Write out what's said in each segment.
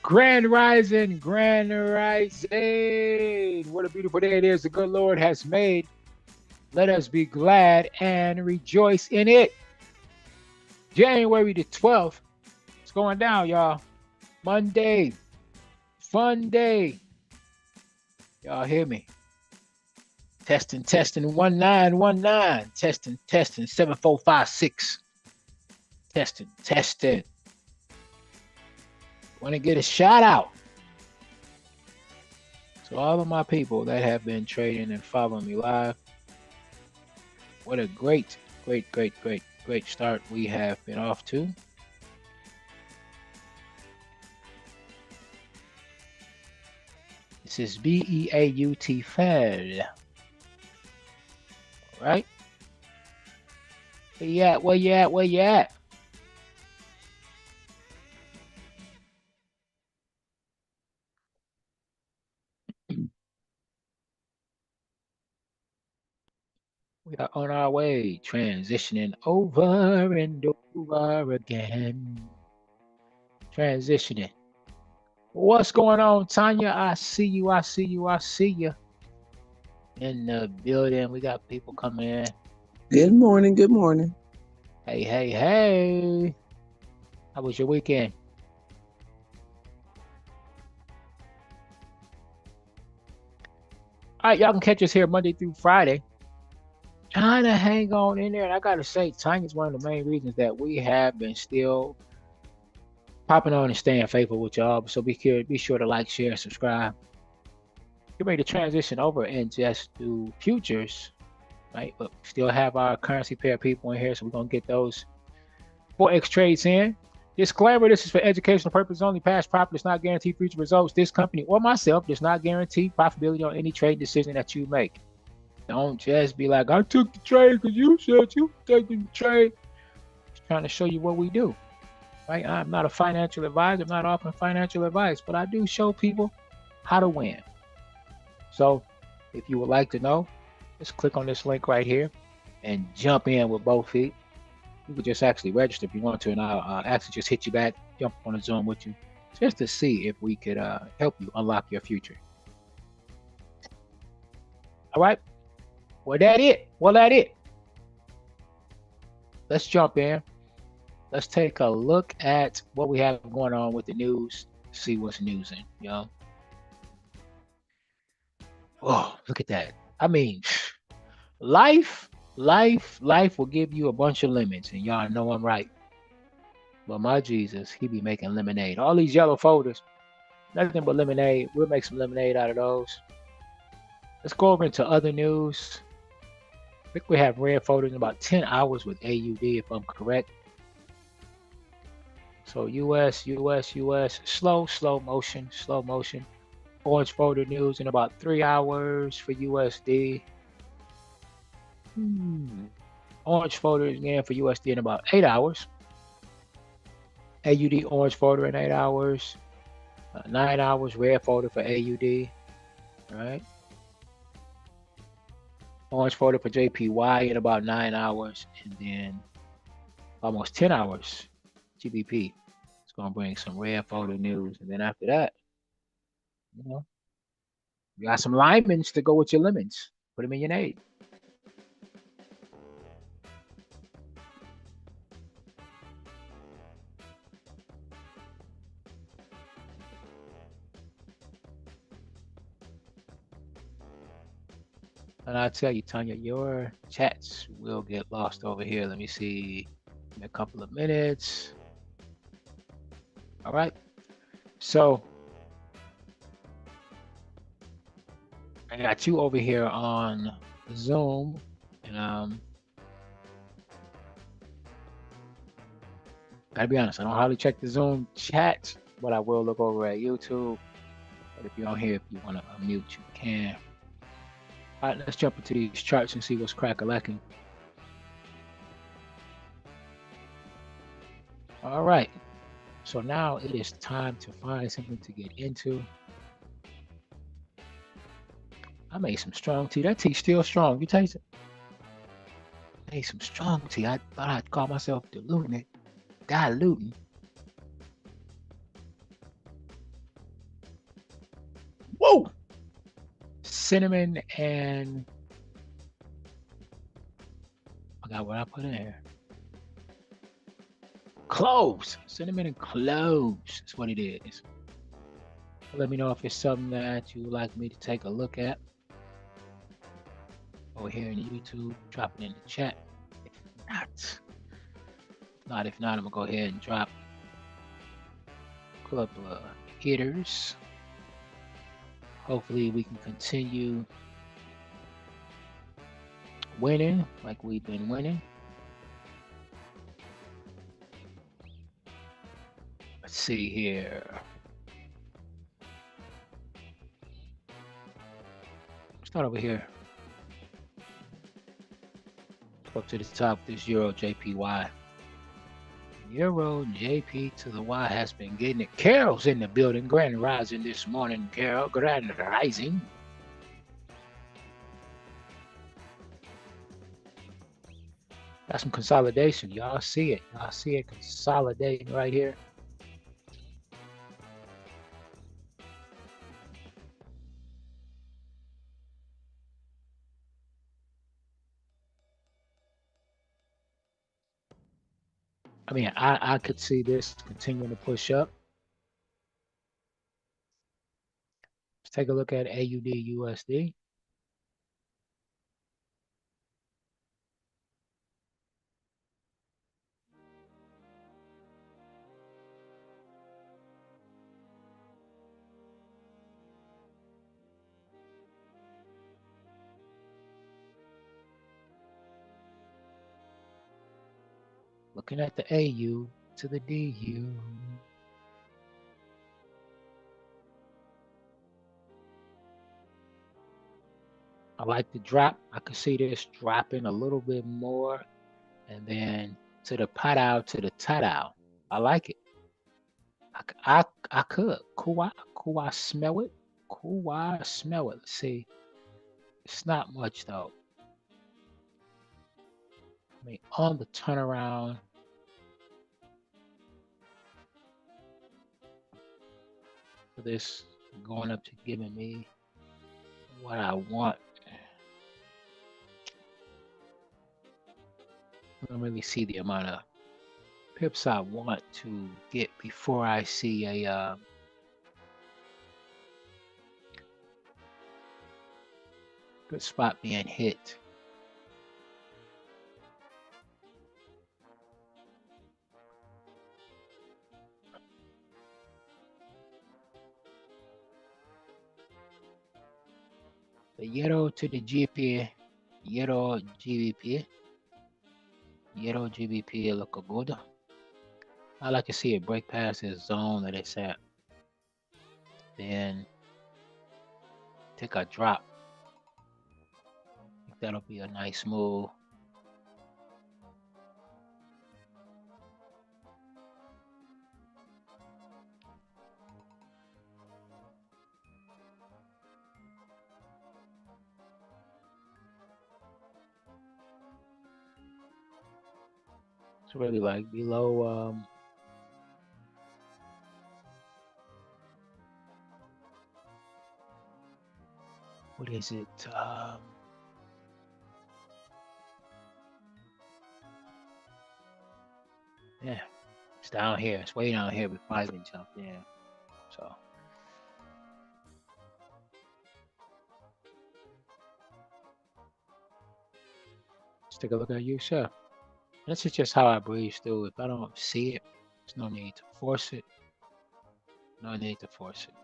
Grand Rising, Grand Rising. What a beautiful day it is the good Lord has made. Let us be glad and rejoice in it. January the 12th. It's going down, y'all. Monday. Fun day. Y'all hear me? Testing, testing, 1919. Testing, testing, 7456. Testing, testing. Want to get a shout out to all of my people that have been trading and following me live. What a great start we have been off to. This is BEAUT Fed. All right. Where you at? Where you at? Where you at? We are on our way, transitioning over and over again. Transitioning. What's going on, Tanya? I see you. I see you. I see you. In the building, we got people coming in. Good morning. Good morning. Hey, hey, hey. How was your weekend? All right, y'all can catch us here Monday through Friday. Trying to hang on in there. And I got to say, Tanya's one of the main reasons that we have been still popping on and staying faithful with y'all. So be sure to like, share, subscribe. Get ready to transition over and just do futures, right? But still have our currency pair people in here. So we're going to get those Forex trades in. Disclaimer, this is for educational purposes only. Past profit does not guarantee future results. This company or myself does not guarantee profitability on any trade decision that you make. Don't just be like, I took the trade because you said you taking the trade. Just trying to show you what we do, right? I'm not a financial advisor. I'm not offering financial advice, but I do show people how to win. So if you would like to know, just click on this link right here and jump in with both feet. You could just actually register if you want to, and I'll actually just hit you back, jump on a Zoom with you, just to see if we could help you unlock your future. All right? Well, that it. Let's jump in. Let's take a look at what we have going on with the news, see what's newsing, you know? Oh, look at that. I mean, life will give you a bunch of lemons, and y'all know I'm right. But my Jesus, he be making lemonade. All these yellow folders, nothing but lemonade. We'll make some lemonade out of those. Let's go over into other news. I think we have red folders in about 10 hours with AUD, if I'm correct. So US, slow motion. Orange folder news in about 3 hours for USD. Orange folder again for USD in about 8 hours. AUD orange folder in 8 hours. 9 hours red folder for AUD. All right. Orange folder for JPY in about 9 hours, and then almost 10 hours GBP. It's going to bring some red folder news, and then after that, you know, you got some lemons to go with your lemons. Put them in your nade. And I tell you, Tanya, your chats will get lost over here. Let me see in a couple of minutes. All right. So I got you over here on Zoom, and gotta be honest, I don't hardly check the Zoom chat, but I will look over at YouTube. But if you're on here, if you want to unmute, you can. All right, let's jump into these charts and see what's crack-a-lacking. All right, so now it is time to find something to get into. I made some strong tea. That tea's still strong. You taste it? I made some strong tea. I thought I'd call myself diluting. cinnamon and I forgot what I put in here. Cloves, cinnamon and cloves. That's what it is. Let me know if it's something that you would like me to take a look at over here in YouTube. Drop it in the chat. If not, I'm gonna go ahead and drop a couple of hitters. Hopefully, we can continue winning like we've been winning. Let's see here. Start over here. Go up to the top. This Euro JPY. Euro JP to the Y has been getting it. Carol's in the building. Grand rising this morning, Carol. Grand rising. Got some consolidation. Y'all see it. Y'all see it consolidating right here. I mean, I could see this continuing to push up. Let's take a look at AUD USD. Looking at the AU to the DU. I like the drop. I could see this dropping a little bit more. And then to the pot-out, to the tat-out. I like it. I could. Could I smell it? Could I smell it? Let's see. It's not much though. I mean, on the turnaround. For this going up to giving me what I want. I don't really see the amount of pips I want to get before I see a good spot being hit. The Euro to the GBP, Euro GBP look good. I like to see it break past this zone that it's at. Then take a drop. I think that'll be a nice move. It's really like below what is it? Yeah, it's down here. It's way down here before I even jumped in. So let's take a look at you, sir. This is just how I breeze through. If I don't see it, there's no need to force it. No need to force it.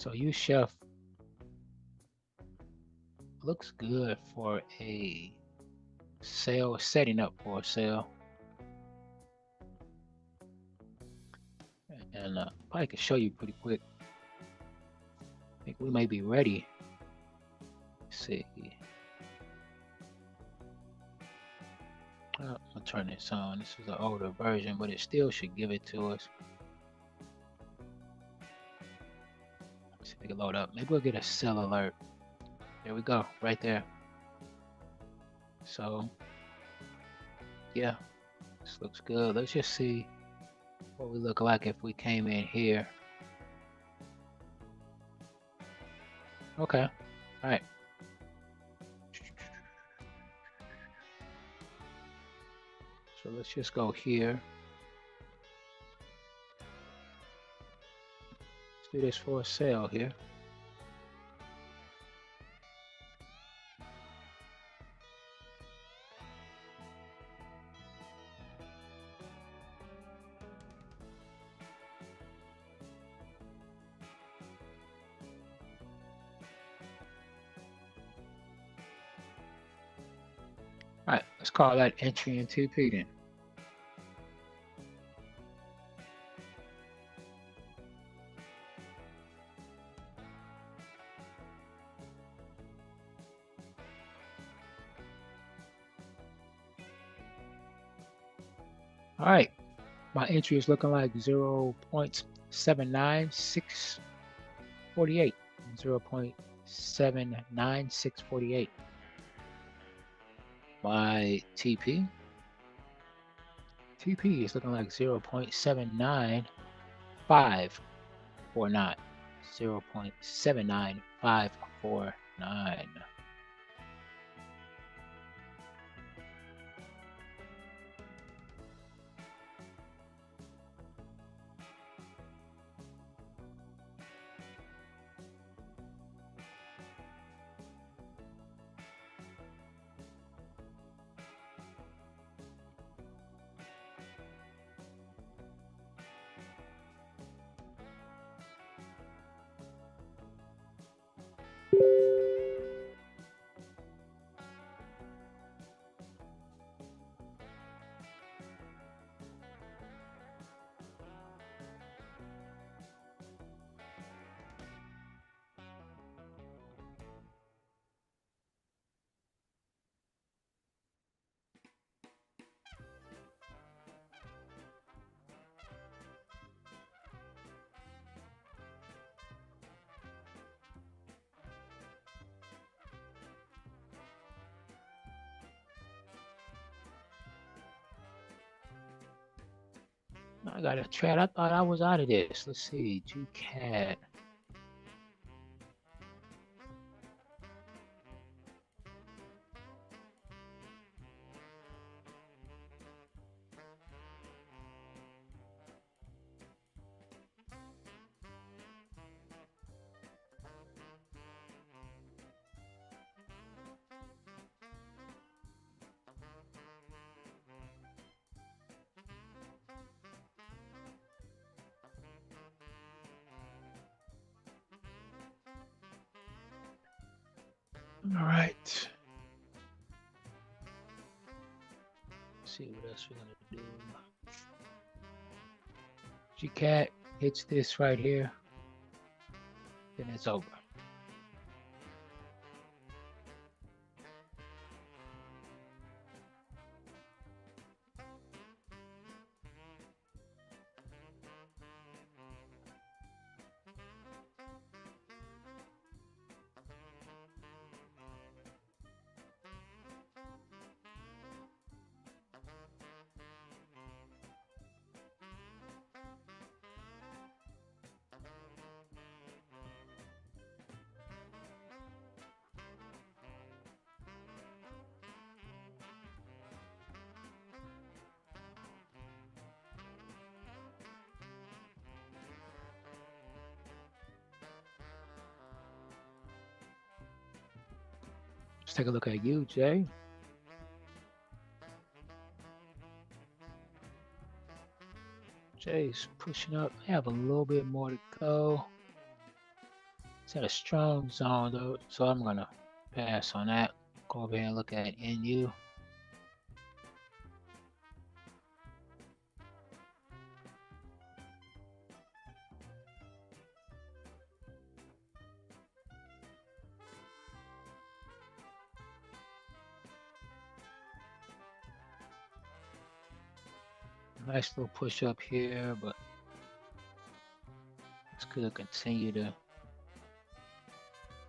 So you chef looks good for a sale, setting up for a sale. And I can show you pretty quick. I think we may be ready. Let's see. I'll turn this on. This is an older version, but it still should give it to us. Let's see if we can load up. Maybe we'll get a cell alert. There we go, right there. So, yeah, this looks good. Let's just see what we look like if we came in here. Okay, all right. So let's just go here. Let's do this for a sale here. All right, let's call that entry in TP then. All right, my entry is looking like 0.79648. 0.79648. My TP is looking like 0.79549. 0.79549. I got a chat. I thought I was out of this. Let's see. GCAT. All right. Let's see what else we're gonna do. GCAT hits this right here, then it's over. Let's take a look at you, Jay. Jay's pushing up. I have a little bit more to go. It's at a strong zone though, so I'm gonna pass on that. Go over here and look at NU. Nice little push up here, but it's gonna continue to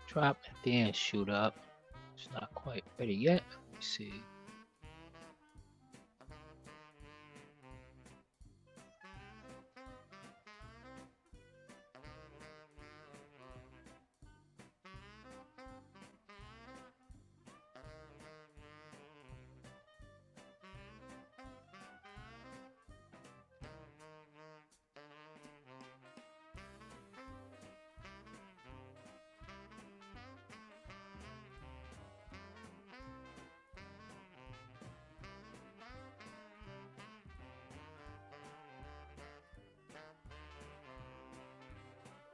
drop and then shoot up. It's not quite ready yet. Let me see.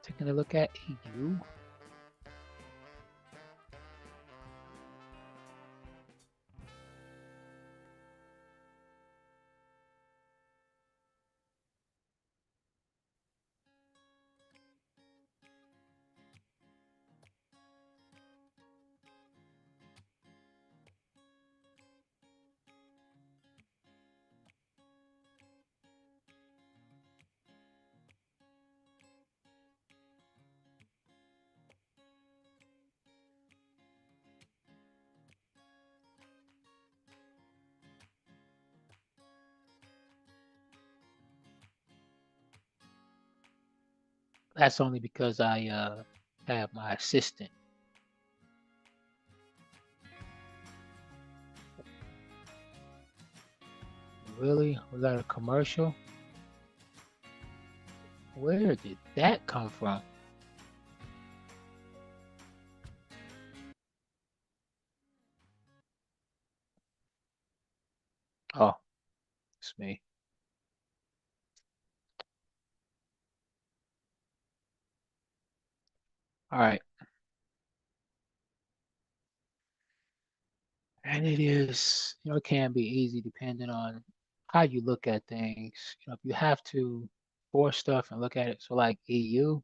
Taking a look at EU. That's only because I have my assistant. Really? Was that a commercial? Where did that come from? Oh, it's me. All right. And it is, it can be easy depending on how you look at things. If you have to force stuff and look at it, so like EU,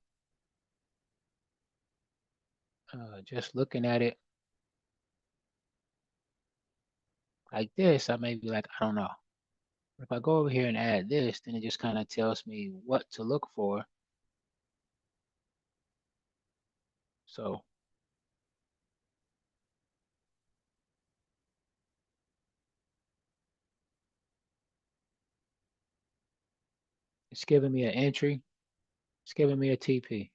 just looking at it like this, I may be like, I don't know. If I go over here and add this, then it just kind of tells me what to look for. So it's giving me an entry, it's giving me a TP.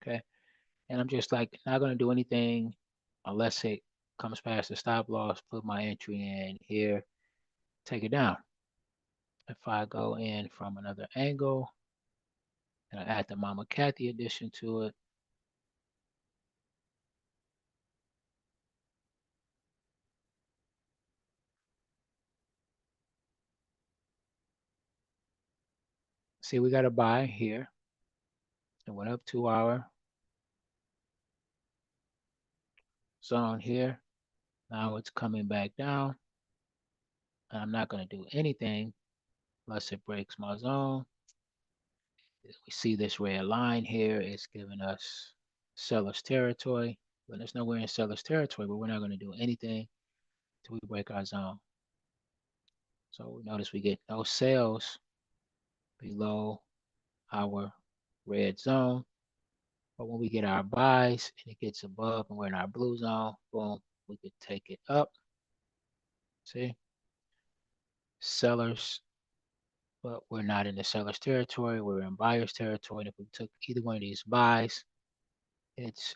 Okay. And I'm just like not gonna do anything unless it comes past the stop loss, put my entry in here, take it down. If I go in from another angle and I add the Mama Kathy addition to it, see we got a buy here. It went up to our zone here. Now it's coming back down. And I'm not gonna do anything unless it breaks my zone. We see this red line here. It's giving us seller's territory. But there's nowhere in seller's territory, but we're not going to do anything till we break our zone. So notice we get no sales below our red zone. But when we get our buys and it gets above and we're in our blue zone, boom, we could take it up. See? Sellers, but we're not in the seller's territory. We're in buyer's territory. And if we took either one of these buys, it's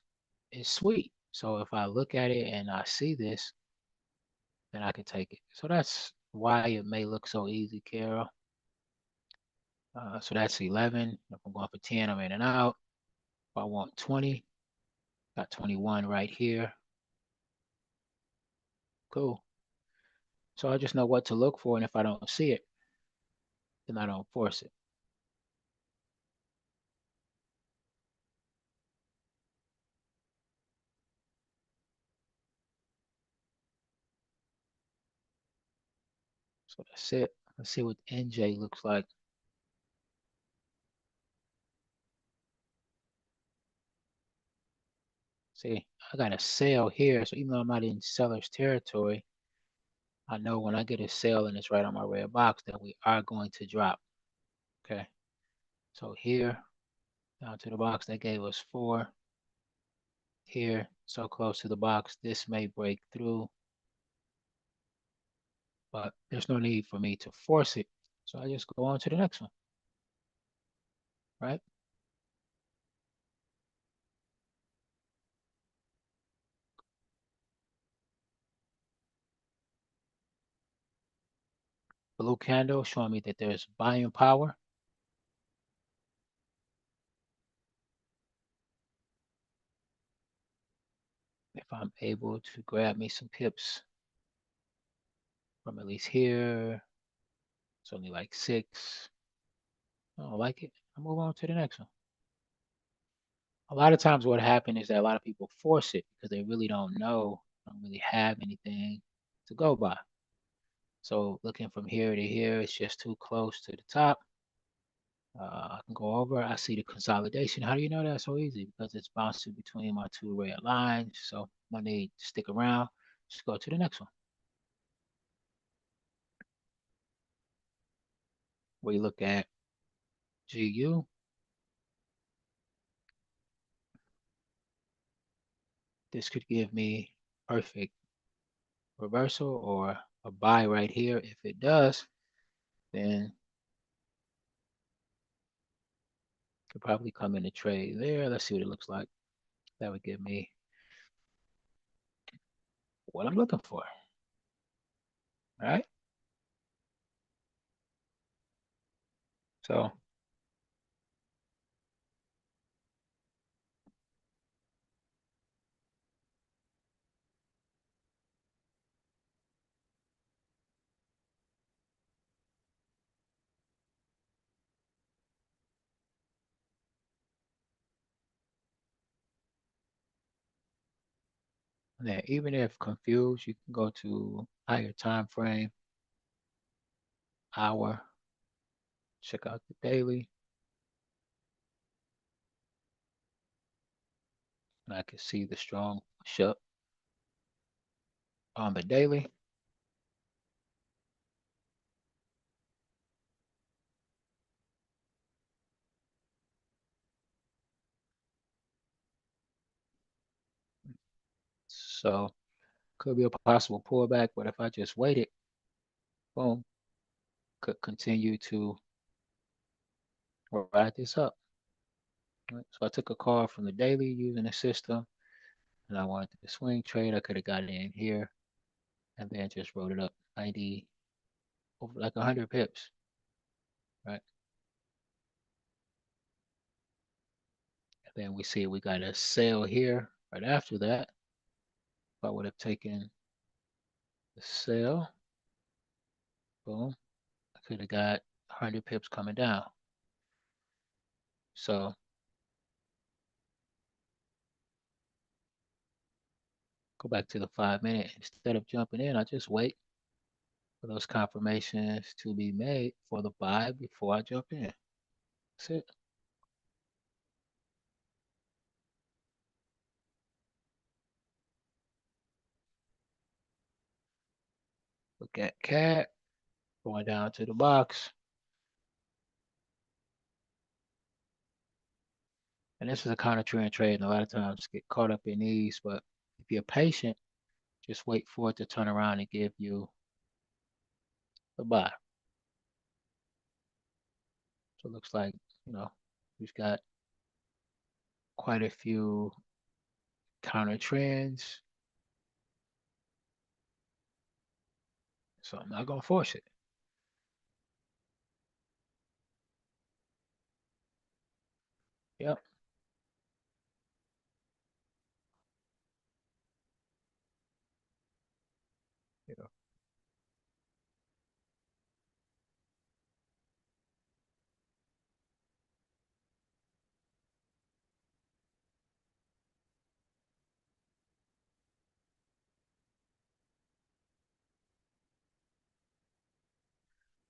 it's sweet. So if I look at it and I see this, then I can take it. So that's why it may look so easy, Carol. So that's 11. If I'm going for 10, I'm in and out. If I want 20, got 21 right here. Cool. So I just know what to look for, and if I don't see it, then I don't force it. So that's it. Let's see what NJ looks like. See, I got a sale here, so even though I'm not in seller's territory, I know when I get a sell and it's right on my red box that we are going to drop. Okay. So here, down to the box, that gave us 4. Here, so close to the box, this may break through, but there's no need for me to force it. So I just go on to the next one, right? Blue candle showing me that there's buying power. If I'm able to grab me some pips from at least here, it's only like 6. I don't like it. I move on to the next one. A lot of times what happens is that a lot of people force it because they really don't know, don't really have anything to go by. So looking from here to here, it's just too close to the top. I can go over, I see the consolidation. How do you know that's so easy? Because it's bouncing between my 2 red lines. So no need to stick around. Just go to the next one. We look at GU. This could give me perfect reversal or a buy right here. If it does, then could probably come in a trade there. Let's see what it looks like. That would give me what I'm looking for. All right. So then even if confused, you can go to higher time frame, hour, check out the daily. And I can see the strong push up on the daily. So could be a possible pullback, but if I just waited, boom, could continue to ride this up. Right? So I took a call from the daily using the system, and I wanted to swing trade. I could have got it in here and then just wrote it up 90 over like 100 pips, right? And then we see we got a sale here right after that. If I would have taken the sale, boom, I could have got 100 pips coming down. So go back to the 5 minute. Instead of jumping in, I just wait for those confirmations to be made for the buy before I jump in. That's it. Look at cat going down to the box. And this is a counter trend trade, and a lot of times get caught up in these. But if you're patient, just wait for it to turn around and give you the buy. So it looks like, we've got quite a few counter trends. So I'm not gonna force it. Yep. Yeah.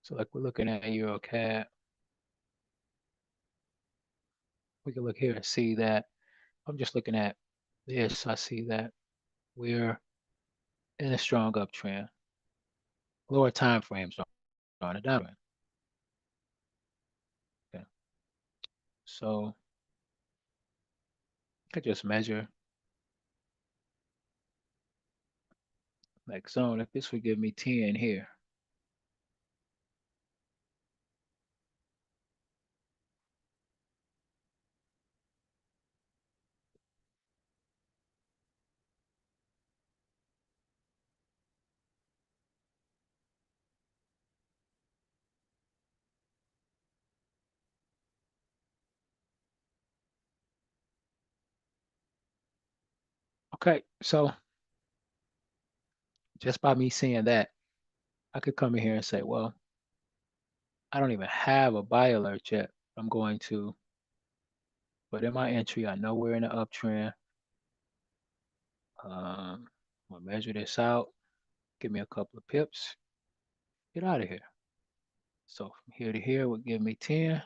So like we're looking at Euro CAD, we can look here and see that I'm just looking at this. I see that we're in a strong uptrend. lower time frames on a diamond. Okay. So I could just measure like zone. If this would give me 10 here. Okay, so just by me seeing that, I could come in here and say, well, I don't even have a buy alert yet. I'm going to put in my entry. I know we're in an uptrend. I'm gonna measure this out. Give me a couple of pips. Get out of here. So from here to here would give me 10.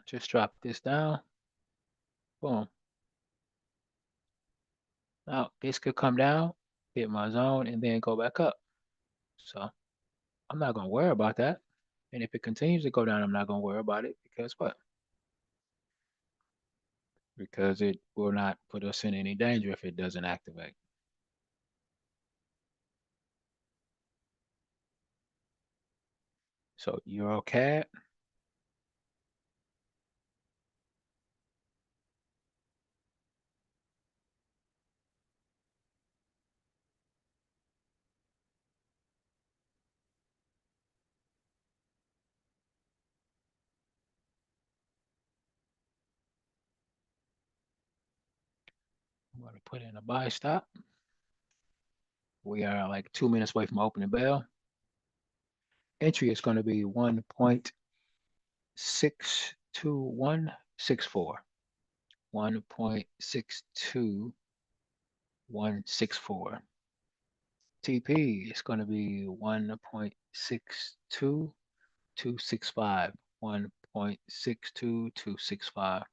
Just drop this down. Boom. Now this could come down, hit my zone, and then go back up. So I'm not gonna worry about that. And if it continues to go down, I'm not gonna worry about it because what? Because it will not put us in any danger if it doesn't activate. So EuroCAD, I'm gonna put in a buy stop. We are like 2 minutes away from opening bell. Entry is going to be 1.62164. 1.62164. TP is going to be 1.62265. 1.62265.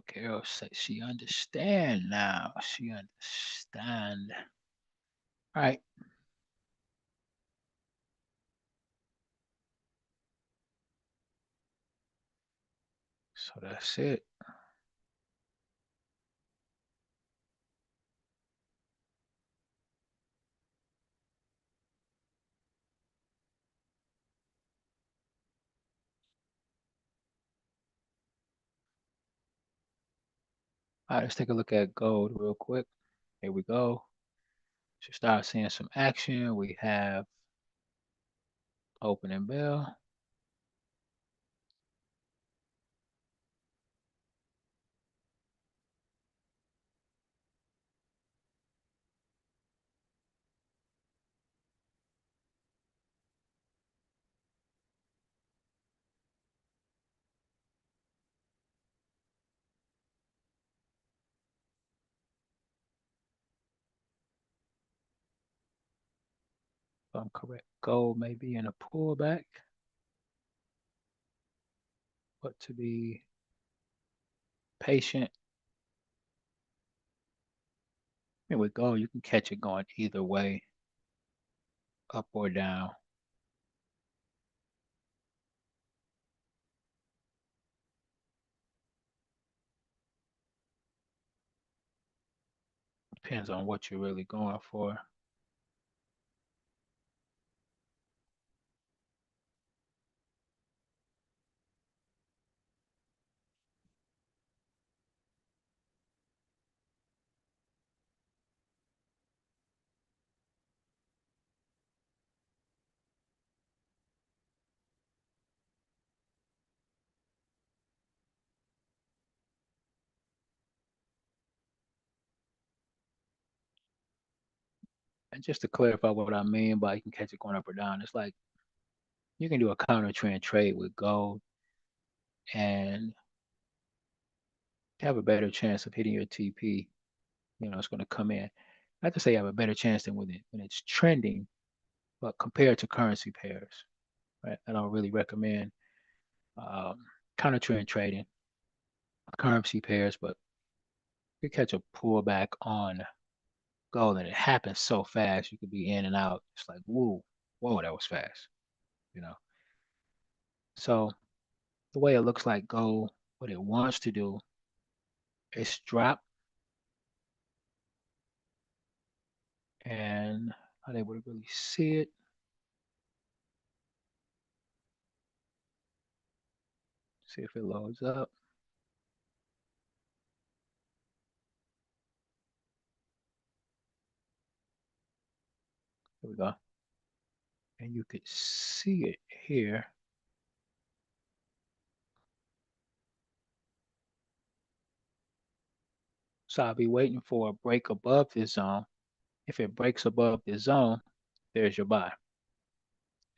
Carol says she understand now. She understand. All right. So that's it. All right, let's take a look at gold real quick. Here we go. Should start seeing some action. We have opening bell. If I'm correct, gold may be in a pullback, but to be patient Here we go. You can catch it going either way, up or down. Depends on what you're really going for. And just to clarify what I mean by you can catch it going up or down, it's like you can do a counter trend trade with gold and have a better chance of hitting your TP. It's going to come in. Not to say you have a better chance than when it's trending, but compared to currency pairs, right? I don't really recommend um, counter trend trading currency pairs, but you catch a pullback on gold and it happens so fast, you could be in and out. It's like, whoa, that was fast, you know. So the way it looks like gold, what it wants to do is drop and not able to really see it. See if it loads up. Here we go. And you could see it here. So I'll be waiting for a break above this zone. If it breaks above this zone, there's your buy.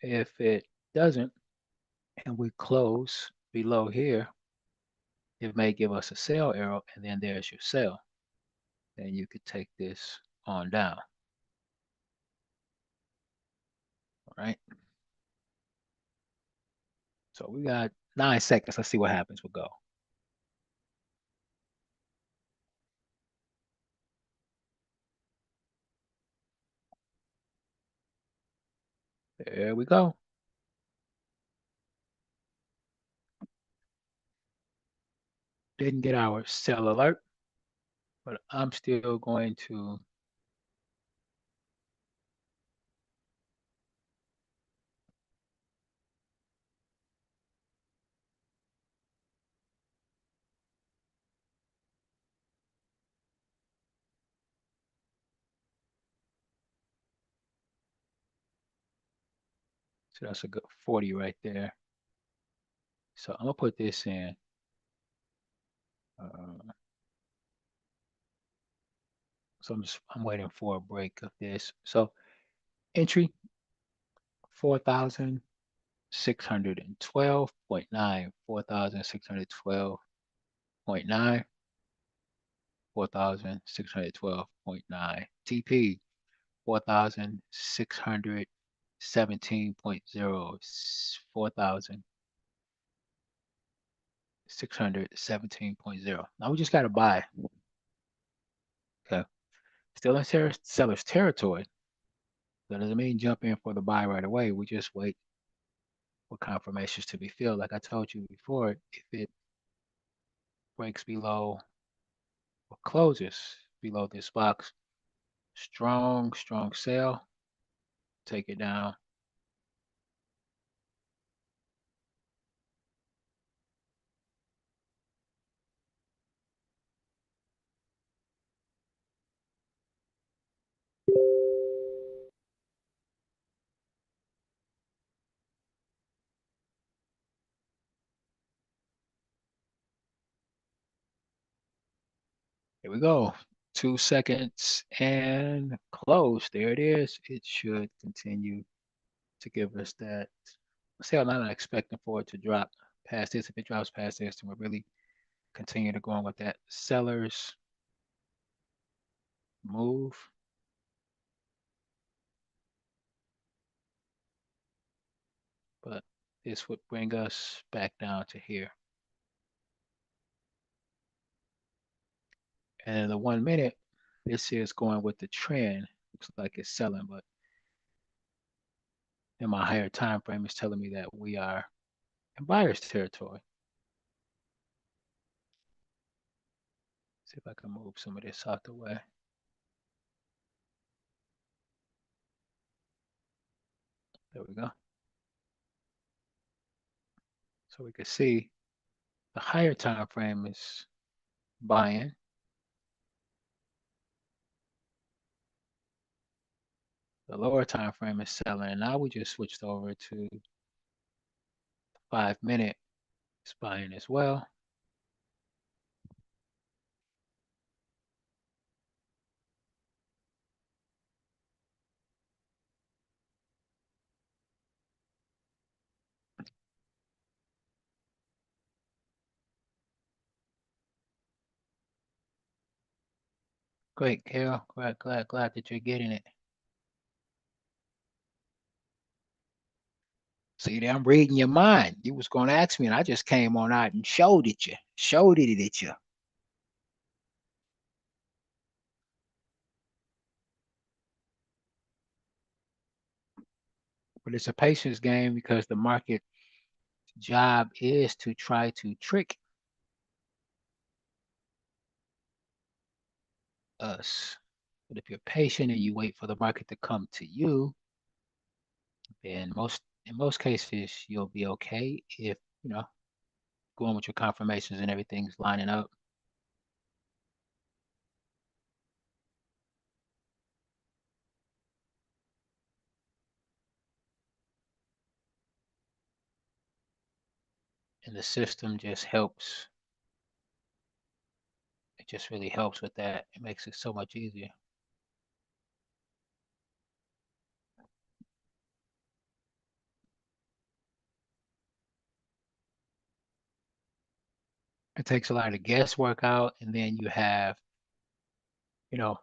If it doesn't, and we close below here, it may give us a sell arrow, and then there's your sell. Then you could take this on down. All right. So we got 9 seconds. Let's see what happens. We'll go. There we go. Didn't get our sell alert, but I'm still going to so that's a good 40 right there. So I'm gonna put this in. Uh, so I'm waiting for a break of this. So entry 4,612.9, 4,612.9, 4,612.9. TP 4,617.0, 4,617.0. Now we just got to buy. Okay. Still in seller's territory. That doesn't mean jump in for the buy right away. We just wait for confirmations to be filled. Like I told you before, if it breaks below or closes below this box, strong sell, take it down. Here we go. 2 seconds and close. There it is. It should continue to give us that. See, I'm not expecting for it to drop past this. If it drops past this, then we'll really continue to go on with that seller's move. But this would bring us back down to here. And in the 1 minute, This is going with the trend. Looks like it's selling, but in my higher time frame, it's telling me that we are in buyer's territory. See if I can move some of this out the way. There we go. So we can see the higher time frame is buying. The lower time frame is selling. And now we just switched over to 5-minute. It's buying as well. Great, Carol. Glad that you're getting it. See, I'm reading your mind. You was going to ask me, and I just came on out and showed it you. Showed it at you. But it's a patience game because the market job is to try to trick us. But if you're patient and you wait for the market to come to you, then in most cases you'll be okay if going with your confirmations and everything's lining up. And the system just helps. It just really helps with that. It makes it so much easier. It takes a lot of guesswork out, and then you have,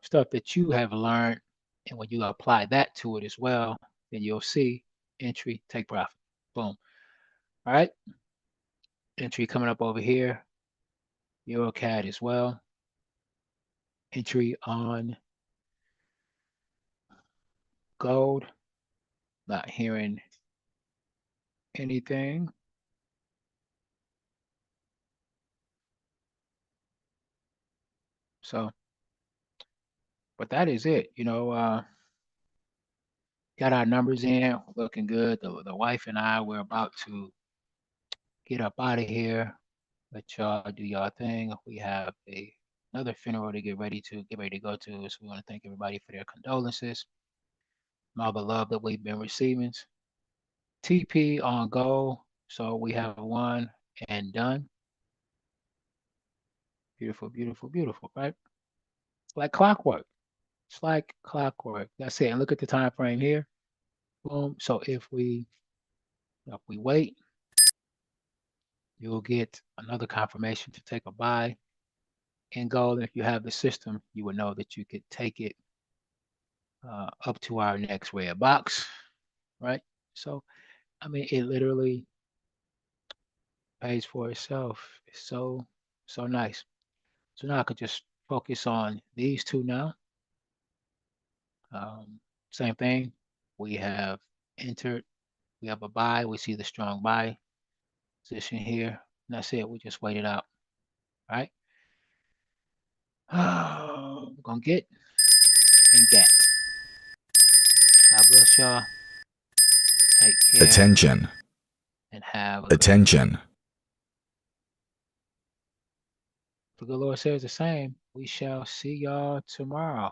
stuff that you have learned, and when you apply that to it as well, then you'll see entry, take profit. Boom. All right. Entry coming up over here. EuroCAD as well. Entry on gold. Not hearing anything. So, but that is it. Got our numbers in, looking good. The wife and I, we're about to get up out of here. Let y'all do y'all thing. We have another funeral to get ready to go to. So we want to thank everybody for their condolences, all the love that we've been receiving. TP on go. So we have one and done. Beautiful, beautiful, beautiful, right? Like clockwork. It's like clockwork. That's it. And look at the time frame here. Boom. So if we wait, you'll get another confirmation to take a buy in gold. And if you have the system, you would know that you could take it up to our next red box, right? So, I mean, it literally pays for itself. It's so nice. So now I could just focus on these two now. Same thing. We have entered. We have a buy. We see the strong buy position here. And that's it. We just wait it out. All right. We're going to get and get. God bless y'all. Take care. Attention. And have Attention. The good Lord says the same. We shall see y'all tomorrow.